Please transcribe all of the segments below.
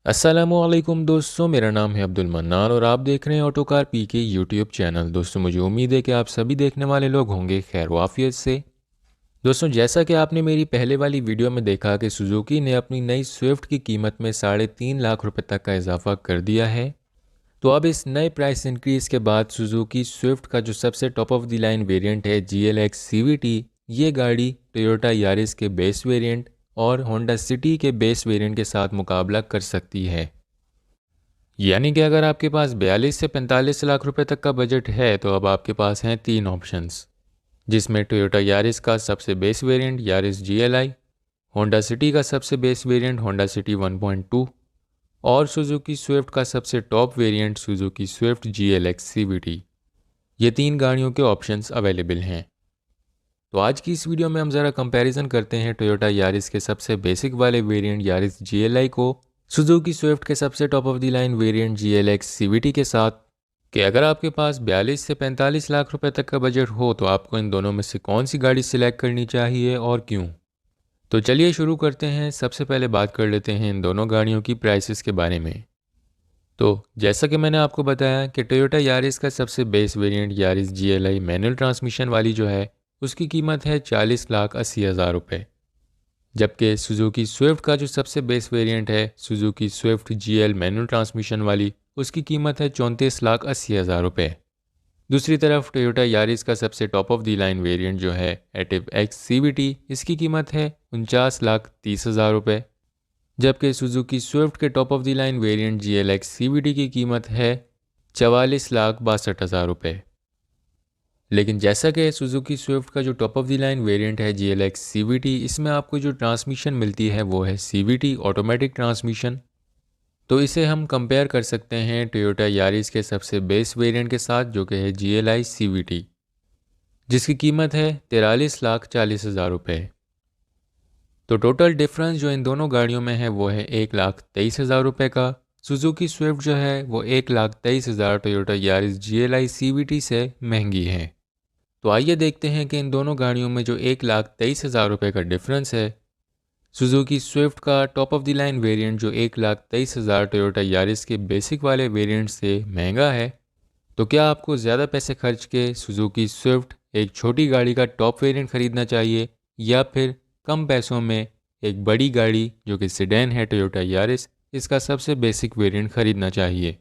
अस्सलामुअलैकुम दोस्तों, मेरा नाम है अब्दुल मन्नान और आप देख रहे हैं ऑटोकार पी के यूट्यूब चैनल। दोस्तों मुझे उम्मीद है कि आप सभी देखने वाले लोग होंगे खैर वाफियत से। दोस्तों जैसा कि आपने मेरी पहले वाली वीडियो में देखा कि सुजुकी ने अपनी नई स्विफ्ट की कीमत में 3.5 लाख रुपए तक का इजाफा कर दिया है। तो अब इस नए प्राइस इंक्रीज़ के बाद सुजुकी स्विफ्ट का जो सबसे top of the line variant है GLX CVT, ये गाड़ी टोयोटा यारिस के बेस वेरिएंट और होंडा सिटी के बेस वेरिएंट के साथ मुकाबला कर सकती है। यानी कि अगर आपके पास 42 से 45 लाख रुपए तक का बजट है तो अब आपके पास हैं 3 ऑप्शंस, जिसमें टोयोटा यारिस का सबसे base variant Yaris GLI, Honda city का सबसे बेस वेरिएंट होंडा सिटी 1.2 और सुजुकी स्विफ्ट का सबसे top variant Suzuki Swift GLX CVT। ये 3 गाड़ियों के ऑप्शंस अवेलेबल हैं। तो आज की इस वीडियो में हम ज़रा कंपैरिजन करते हैं टोयोटा यारिस के सबसे बेसिक वाले वेरिएंट यारिस GLI को सुजुकी स्विफ्ट के सबसे top of the line variant GLX CVT के साथ, कि अगर आपके पास 42 से 45 लाख रुपए तक का बजट हो तो आपको इन दोनों में से कौन सी गाड़ी सिलेक्ट करनी चाहिए और क्यों। तो चलिए शुरू करते हैं। सबसे पहले बात कर लेते हैं इन दोनों गाड़ियों की प्राइसेस के बारे में। तो जैसा कि मैंने आपको बताया कि टोयोटा यारिस का सबसे base variant Yaris GLI manual transmission वाली जो है उसकी कीमत है 40,80,000 रुपये, जबकि सुजुकी स्विफ्ट का जो सबसे बेस वेरिएंट है Suzuki Swift GL manual transmission वाली उसकी कीमत है 34,80,000 रुपये। दूसरी तरफ टोयोटा यारिस का सबसे top of the line variant जो है एटिव एक्स CVT, इसकी कीमत है 49,30,000 रुपये, जबकि सुजुकी स्विफ्ट के top of the line variant GLX CVT की कीमत है 44,62,000 रुपये। लेकिन जैसा कि सुजुकी स्विफ्ट का जो top of the line variant है GLX CVT, इसमें आपको जो ट्रांसमिशन मिलती है वो है CVT ऑटोमेटिक ट्रांसमिशन। तो इसे हम कंपेयर कर सकते हैं टोयोटा यारिस के सबसे बेस वेरिएंट के साथ जो कि है GLI CVT, जिसकी कीमत है 43,40,000 रुपये। तो टोटल डिफरेंस जो इन दोनों गाड़ियों में है वो है 1,23,000 रुपये का। सुजुकी स्विफ्ट जो है वो 1,23,000 टोयोटा यारिस GLI CVT से महंगी है। तो आइए देखते हैं कि इन दोनों गाड़ियों में जो 1,23,000 रुपये का डिफरेंस है, सुजुकी स्विफ्ट का top of the line variant जो 1,23,000 टोयोटा यारिस के बेसिक वाले वेरिएंट से महंगा है, तो क्या आपको ज़्यादा पैसे खर्च के सुजुकी स्विफ्ट एक छोटी गाड़ी का टॉप वेरिएंट ख़रीदना चाहिए या फिर कम पैसों में एक बड़ी गाड़ी जो कि सेडान है टोयोटा यारिस, इसका सबसे बेसिक वेरिएंट ख़रीदना चाहिए।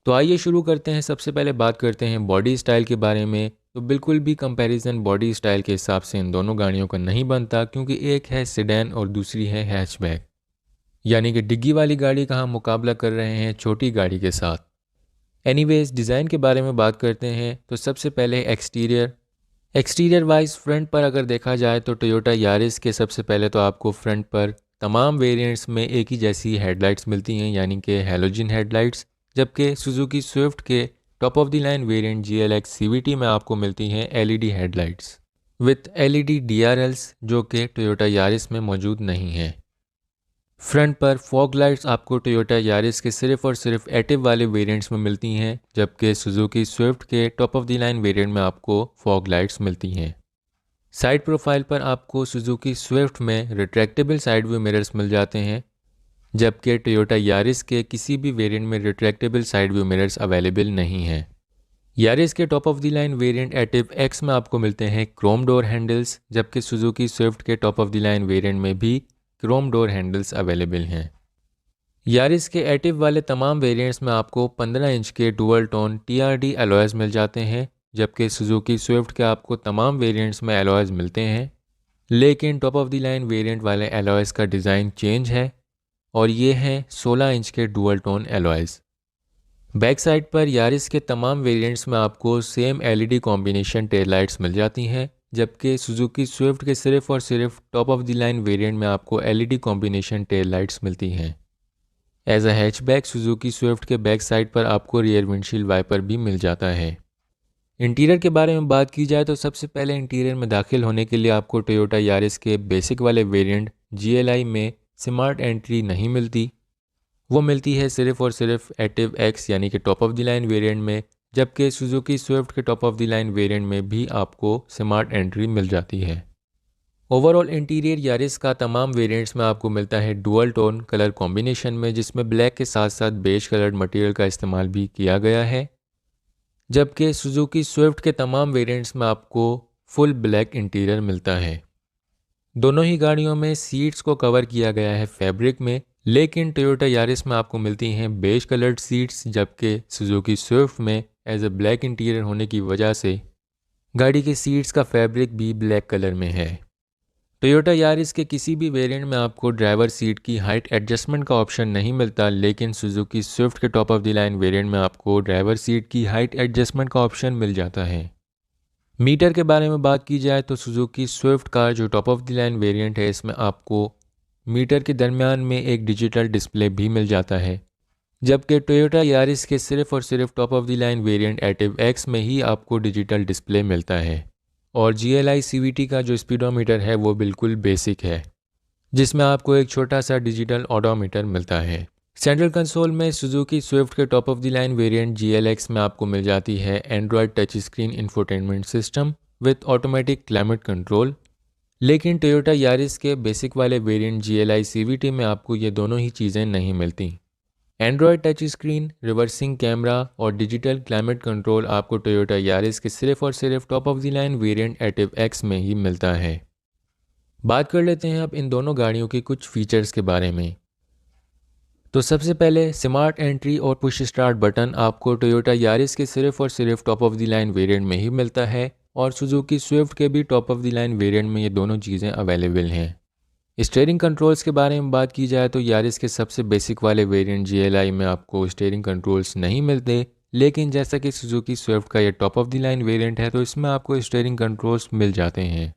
तो आइए शुरू करते हैं। सबसे पहले बात करते हैं बॉडी स्टाइल के बारे में। तो बिल्कुल भी कंपैरिजन बॉडी स्टाइल के हिसाब से इन दोनों गाड़ियों का नहीं बनता, क्योंकि एक है सेडान और दूसरी है हैचबैक, यानी कि डिग्गी वाली गाड़ी का हम मुकाबला कर रहे हैं छोटी गाड़ी के साथ। एनीवेज डिज़ाइन के बारे में बात करते हैं। तो सबसे पहले एक्सटीरियर वाइज फ्रंट पर अगर देखा जाए तो टोयोटा यारिस के सबसे पहले तो आपको फ्रंट पर तमाम वेरिएंट्स में एक ही जैसी हेडलाइट्स मिलती हैं, यानी कि हैलोजन हेडलाइट्स, जबकि सुजुकी स्विफ्ट के top of the line variant GLX CVT में आपको मिलती हैं LED headlights with LED DRLs, जो कि टोयोटा यारिस में मौजूद नहीं हैं। फ्रंट पर फॉग लाइट्स आपको टोयोटा यारिस के सिर्फ और सिर्फ एक्टिव वाले वेरिएंट्स में मिलती हैं, जबकि सुजुकी स्विफ्ट के top of the line variant में आपको फॉग लाइट्स मिलती हैं। साइड प्रोफाइल पर आपको सुजुकी स्विफ्ट में रिट्रैक्टेबल साइड व्यू मिरर्स मिल जाते हैं, जबकि टोयोटा यारिस के किसी भी वेरिएंट में retractable side view mirrors available नहीं हैं। यारिस के top of the line variant एटिव x में आपको मिलते हैं क्रोम डोर हैंडल्स, जबकि सुजुकी स्विफ्ट के top of the line variant में भी क्रोम डोर हैंडल्स अवेलेबल हैं। यारिस के एटिव वाले तमाम वेरिएंट्स में आपको 15 इंच के डुअल टोन TRD अलॉयज़ मिल जाते हैं, जबकि सुजुकी स्विफ्ट के आपको तमाम वेरिएंट्स में अलॉयज़ मिलते हैं, लेकिन top of the line variant वाले अलॉयज़ का डिज़ाइन चेंज है और ये हैं 16 इंच के dual tone alloys. Back side पर यारिस के तमाम वेरिएंट्स में आपको same LED combination tail lights मिल जाती हैं, जबकि सुजुकी स्विफ्ट के सिर्फ और सिर्फ top of the line variant में आपको LED कॉम्बिनेशन टेल लाइट्स मिलती हैं। As a hatchback Suzuki Swift के बैक साइड पर आपको रियर विंडशील्ड वाइपर भी मिल जाता है। इंटीरियर के बारे में बात की जाए तो सबसे पहले इंटीरियर में दाखिल होने के लिए आपको टोयोटा यारिस के बेसिक वाले वेरिएंट GLI में स्मार्ट एंट्री नहीं मिलती, वो मिलती है सिर्फ और सिर्फ एक्टिव एक्स यानी कि top of the line variant में, जबकि सुजुकी स्विफ्ट के top of the line variant में भी आपको स्मार्ट एंट्री मिल जाती है। ओवरऑल इंटीरियर यारिस का तमाम वेरिएंट्स में आपको मिलता है डुअल टोन कलर कॉम्बिनेशन में, जिसमें ब्लैक के साथ साथ बेज कलर्ड मटेरियल का इस्तेमाल भी किया गया है। जबकि सुजुकी स्विफ्ट के तमाम वेरिएंट्स में आपको फुल ब्लैक इंटीरियर मिलता है। दोनों ही गाड़ियों में सीट्स को कवर किया गया है फैब्रिक में, लेकिन टोयोटा यारिस में आपको मिलती हैं बेज कलर्ड सीट्स, जबकि सुजुकी स्विफ्ट में एज ए ब्लैक इंटीरियर होने की वजह से गाड़ी के सीट्स का फैब्रिक भी ब्लैक कलर में है। टोयोटा यारिस के किसी भी वेरिएंट में आपको ड्राइवर सीट की हाइट एडजस्टमेंट का ऑप्शन नहीं मिलता, लेकिन सुजुकी स्विफ्ट के top of the line variant में आपको ड्राइवर सीट की हाइट एडजस्टमेंट का ऑप्शन मिल जाता है। मीटर के बारे में बात की जाए तो सुजुकी स्विफ्ट का जो top of the line variant है, इसमें आपको मीटर के दरमियान में एक डिजिटल डिस्प्ले भी मिल जाता है, जबकि टोयोटा यारिस के सिर्फ और सिर्फ top of the line variant एटिव x में ही आपको डिजिटल डिस्प्ले मिलता है। और GLI CVT का जो स्पीडोमीटर है वो बिल्कुल बेसिक है, जिसमें आपको एक छोटा सा डिजिटल ऑडोमीटर मिलता है। सेंट्रल कंसोल में सुजुकी स्विफ्ट के top of the line variant GLX में आपको मिल जाती है Android touch screen infotainment system with automatic climate control, लेकिन टोयोटा यारिस के बेसिक वाले वेरिएंट GLI CVT में आपको ये दोनों ही चीज़ें नहीं मिलती। Android touch screen, reversing camera और डिजिटल क्लाइमेट कंट्रोल आपको टोयोटा यारिस के सिर्फ और सिर्फ top of the line variant एटिव x में ही मिलता है। बात कर लेते हैं अब इन दोनों गाड़ियों के कुछ फीचर्स के बारे में। तो सबसे पहले स्मार्ट एंट्री और पुश स्टार्ट बटन आपको टोयोटा यारिस के सिर्फ और सिर्फ top of the line variant में ही मिलता है, और सुजुकी स्विफ्ट के भी top of the line variant में ये दोनों चीज़ें अवेलेबल हैं। स्टीयरिंग कंट्रोल्स के बारे में बात की जाए तो यारिस के सबसे बेसिक वाले वेरिएंट GLI में आपको स्टीयरिंग कंट्रोल्स नहीं मिलते, लेकिन जैसा कि सुजुकी स्विफ्ट का ये top of the line variant है तो इसमें आपको स्टीयरिंग कंट्रोल्स मिल जाते हैं।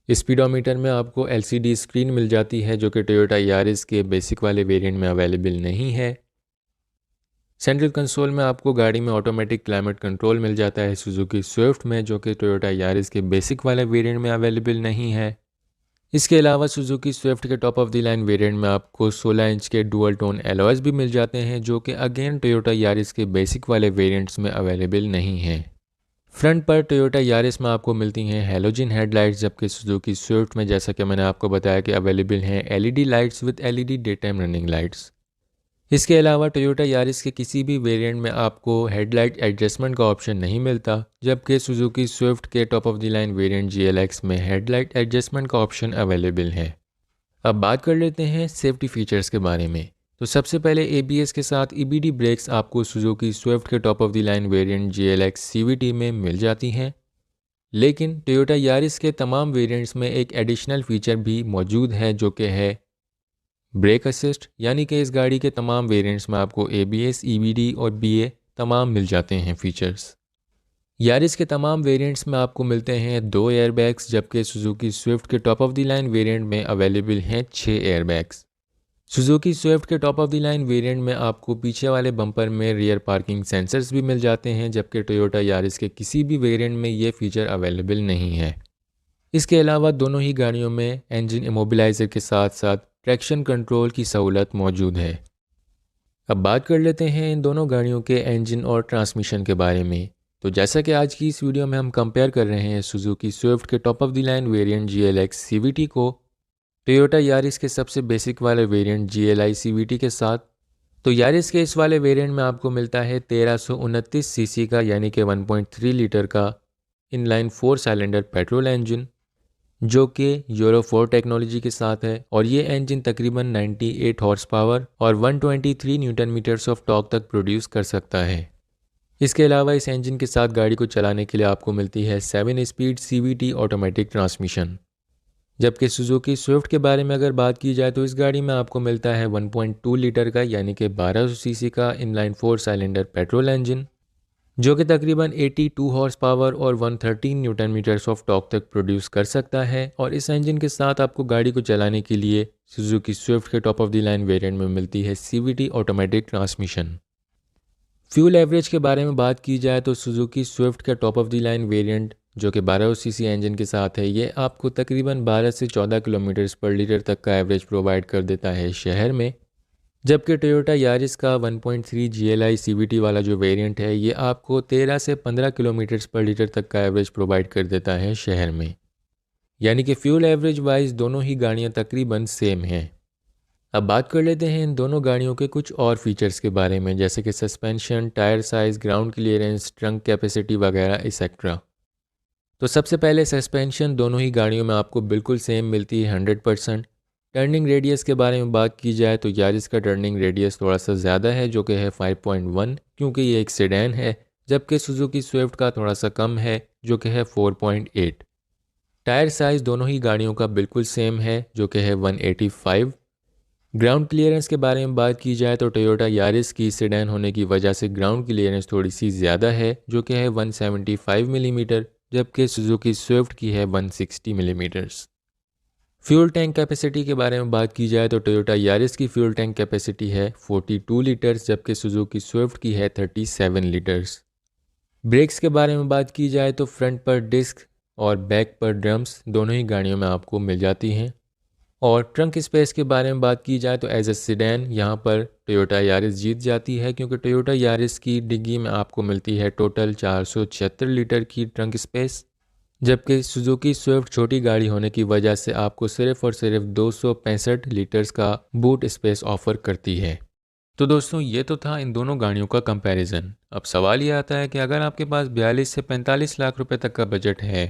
स्पीडोमीटर में आपको LCD स्क्रीन मिल जाती है, जो कि टोयोटा यारिस के बेसिक वाले वेरिएंट में अवेलेबल नहीं है। सेंट्रल कंसोल में आपको गाड़ी में ऑटोमेटिक क्लाइमेट कंट्रोल मिल जाता है सुजुकी स्विफ्ट में, जो कि टोयोटा यारिस के बेसिक वाले वेरिएंट में अवेलेबल नहीं है। इसके अलावा सुजुकी स्विफ्ट के top of the line variant में आपको 16 इंच के डुअल टोन एलॉयज भी मिल जाते हैं, जो कि अगेन टोयोटा यारिस के बेसिक वाले वेरिएंट्स में अवेलेबल नहीं हैं। फ्रंट पर टोयोटा यारिस में आपको मिलती हैं हैलोजन हेडलाइट्स, जबकि सुजुकी स्विफ्ट में जैसा कि मैंने आपको बताया कि अवेलेबल हैं LED lights with LED day time running lights. इसके अलावा टोयोटा यारिस के किसी भी वेरिएंट में आपको हेडलाइट एडजस्टमेंट का ऑप्शन नहीं मिलता, जबकि सुजुकी स्विफ्ट के top of the line variant GLX में हेडलाइट एडजस्टमेंट का ऑप्शन अवेलेबल है। अब बात कर लेते हैं सेफ्टी फीचर्स के बारे में। तो सबसे पहले ABS के साथ EBD ब्रेक्स आपको सुजुकी स्विफ्ट के top of the line variant GLX CVT में मिल जाती हैं, लेकिन टोयोटा यारिस के तमाम वेरिएंट्स में एक एडिशनल फीचर भी मौजूद है, जो कि है ब्रेक असिस्ट, यानी कि इस गाड़ी के तमाम वेरिएंट्स में आपको ABS, EBD और BA तमाम मिल जाते हैं फीचर्स। यारिस के तमाम वेरिएंट्स में आपको मिलते हैं 2 एयरबैग्स, जबकि सुजुकी स्विफ्ट के top of the line variant में अवेलेबल हैं 6 एयरबैग्स। सुजुकी स्विफ्ट के top of the line variant में आपको पीछे वाले बम्पर में रियर पार्किंग सेंसर्स भी मिल जाते हैं, जबकि टोयोटा यारिस के किसी भी वेरिएंट में ये फीचर अवेलेबल नहीं है। इसके अलावा दोनों ही गाड़ियों में इंजन इमोबिलाइजर के साथ साथ ट्रैक्शन कंट्रोल की सहूलत मौजूद है। अब बात कर लेते हैं इन दोनों गाड़ियों के इंजन और ट्रांसमिशन के बारे में। तो जैसा कि आज की इस वीडियो में हम कंपेयर कर रहे हैं सुजुकी स्विफ्ट के top of the line variant GLX CVT को टोयोटा यारिस के सबसे बेसिक वाले वेरिएंट GLI CVT के साथ, तो यारिस के इस वाले वेरिएंट में आपको मिलता है 1329 सीसी का, यानी कि 1.3 लीटर का इनलाइन 4 सिलेंडर पेट्रोल इंजन, जो कि यूरो 4 टेक्नोलॉजी के साथ है, और ये इंजन तकरीबन 98 हॉर्स पावर और 123 न्यूटन मीटर्स ऑफ टॉर्क तक प्रोड्यूस कर सकता है। इसके अलावा इस इंजन के साथ गाड़ी को चलाने के लिए आपको मिलती है 7 स्पीड CVT ऑटोमेटिक ट्रांसमिशन। जबकि सुजुकी स्विफ्ट के बारे में अगर बात की जाए तो इस गाड़ी में आपको मिलता है 1.2 लीटर का, यानी कि 1200 सीसी का इनलाइन 4 सिलेंडर पेट्रोल इंजन, जो कि तकरीबन 82 हॉर्स पावर और 113 न्यूटन मीटर्स ऑफ टॉर्क तक प्रोड्यूस कर सकता है। और इस इंजन के साथ आपको गाड़ी को चलाने के लिए सुजुकी स्विफ्ट के top of the line variant में मिलती है CVT automatic transmission. Fuel average के बारे में बात की जाए तो सुजुकी स्विफ्ट का top of the line variant, जो कि 1200 सीसी इंजन के साथ है, ये आपको तकरीबन 12 से 14 किलोमीटर पर लीटर तक का एवरेज प्रोवाइड कर देता है शहर में। जबकि टोयोटा यारिस का 1.3 GLI CVT वाला जो वेरिएंट है, ये आपको 13 से 15 किलोमीटर पर लीटर तक का एवरेज प्रोवाइड कर देता है शहर में। यानी कि फ्यूल एवरेज वाइज दोनों ही गाड़ियाँ तकरीबन सेम हैं। अब बात कर लेते हैं इन दोनों गाड़ियों के कुछ और फीचर्स के बारे में, जैसे कि suspension, tyre size, ground clearance, trunk capacity वगैरह एक्सेट्रा। तो सबसे पहले सस्पेंशन दोनों ही गाड़ियों में आपको बिल्कुल सेम मिलती है 100%। टर्निंग रेडियस के बारे में बात की जाए तो यारिस का टर्निंग रेडियस थोड़ा सा ज़्यादा है, जो कि है 5.1, क्योंकि ये एक सेडान है, जबकि सुजुकी स्विफ्ट का थोड़ा सा कम है, जो कि है 4.8। टायर साइज़ दोनों ही गाड़ियों का बिल्कुल सेम है, जो कि है 185। ग्राउंड क्लियरेंस के बारे में बात की जाए तो टोयोटा यारिस की सेडान होने की वजह से ग्राउंड क्लियरेंस थोड़ी सी ज़्यादा है, जो कि है 175 मिलीमीटर, जबकि सुजुकी स्विफ्ट की है 160 मिलीमीटर्स। फ्यूल टैंक कैपेसिटी के बारे में बात की जाए तो टोयोटा यारिस की फ्यूल टैंक कैपेसिटी है 42 लीटर्स, जबकि सुजुकी स्विफ्ट की है 37 लीटर्स। ब्रेक्स के बारे में बात की जाए तो फ्रंट पर डिस्क और बैक पर ड्रम्स दोनों ही गाड़ियों में आपको मिल जाती हैं। और ट्रंक स्पेस के बारे में बात की जाए तो एज ए सीडैन यहाँ पर टोयोटा यारिस जीत जाती है, क्योंकि टोयोटा यारिस की डिग्गी में आपको मिलती है टोटल 476 लीटर की ट्रंक स्पेस, जबकि सुजुकी स्विफ्ट छोटी गाड़ी होने की वजह से आपको सिर्फ और सिर्फ 265 लीटर्स का बूट स्पेस ऑफर करती है। तो दोस्तों ये तो था इन दोनों गाड़ियों का कंपैरिजन। अब सवाल ये आता है कि अगर आपके पास 42 से 45 लाख रुपए तक का बजट है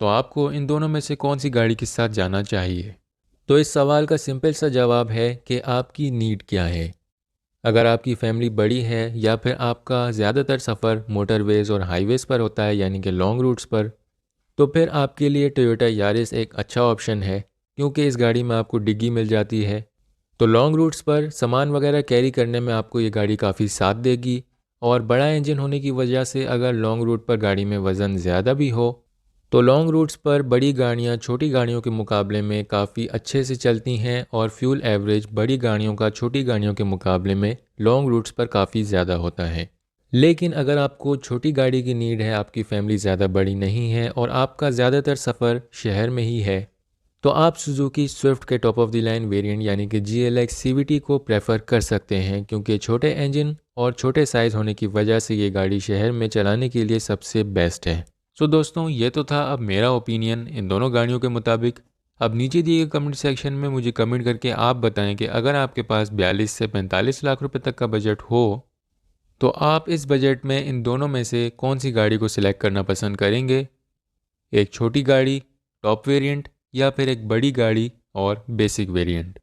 तो आपको इन दोनों में से कौन सी गाड़ी के साथ जाना चाहिए? तो इस सवाल का सिंपल सा जवाब है कि आपकी नीड क्या है। अगर आपकी फैमिली बड़ी है या फिर आपका ज़्यादातर सफ़र मोटरवेज़ और हाईवेज़ पर होता है, यानी कि लॉन्ग रूट्स पर, तो फिर आपके लिए टोयोटा यारिस एक अच्छा ऑप्शन है, क्योंकि इस गाड़ी में आपको डिग्गी मिल जाती है। तो लॉन्ग रूट्स पर सामान वगैरह कैरी करने में आपको ये गाड़ी काफ़ी साथ देगी, और बड़ा इंजन होने की वजह से अगर लॉन्ग रूट पर गाड़ी में वज़न ज़्यादा भी हो तो लॉन्ग रूट्स पर बड़ी गाड़ियाँ छोटी गाड़ियों के मुकाबले में काफ़ी अच्छे से चलती हैं, और फ्यूल एवरेज बड़ी गाड़ियों का छोटी गाड़ियों के मुकाबले में लॉन्ग रूट्स पर काफ़ी ज़्यादा होता है। लेकिन अगर आपको छोटी गाड़ी की नीड है, आपकी फैमिली ज़्यादा बड़ी नहीं है और आपका ज़्यादातर सफ़र शहर में ही है, तो आप सुजुकी स्विफ्ट के top of the line variant यानी कि GLX CVT को प्रेफर कर सकते हैं, क्योंकि छोटे इंजन और छोटे साइज़ होने की वजह से ये गाड़ी शहर में चलाने के लिए सबसे बेस्ट है। सो दोस्तों ये तो था अब मेरा ओपिनियन इन दोनों गाड़ियों के मुताबिक। अब नीचे दिए गए कमेंट सेक्शन में मुझे कमेंट करके आप बताएं कि अगर आपके पास 42 से 45 लाख रुपए तक का बजट हो तो आप इस बजट में इन दोनों में से कौन सी गाड़ी को सिलेक्ट करना पसंद करेंगे? एक छोटी गाड़ी टॉप वेरिएंट, या फिर एक बड़ी गाड़ी और बेसिक वेरिएंट?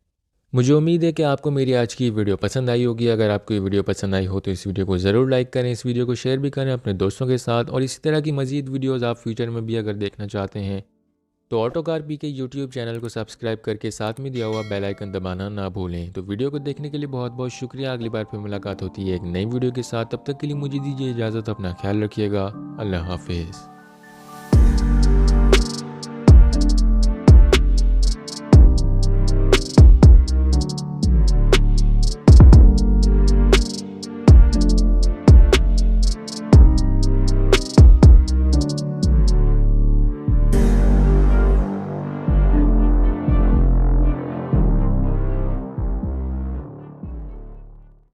मुझे उम्मीद है कि आपको मेरी आज की वीडियो पसंद आई होगी। अगर आपको ये वीडियो पसंद आई हो तो इस वीडियो को ज़रूर लाइक करें, इस वीडियो को शेयर भी करें अपने दोस्तों के साथ, और इसी तरह की मज़ीद वीडियोस आप फ्यूचर में भी अगर देखना चाहते हैं तो ऑटो कार पी के यूट्यूब चैनल को सब्सक्राइब करके साथ में दिया हुआ बेल आइकन दबाना ना भूलें। तो वीडियो को देखने के लिए बहुत बहुत शुक्रिया। अगली बार फिर मुलाकात होती है एक नई वीडियो के साथ, तब तक के लिए मुझे दीजिए इजाज़त। अपना ख्याल रखिएगा। अल्लाह हाफिज़।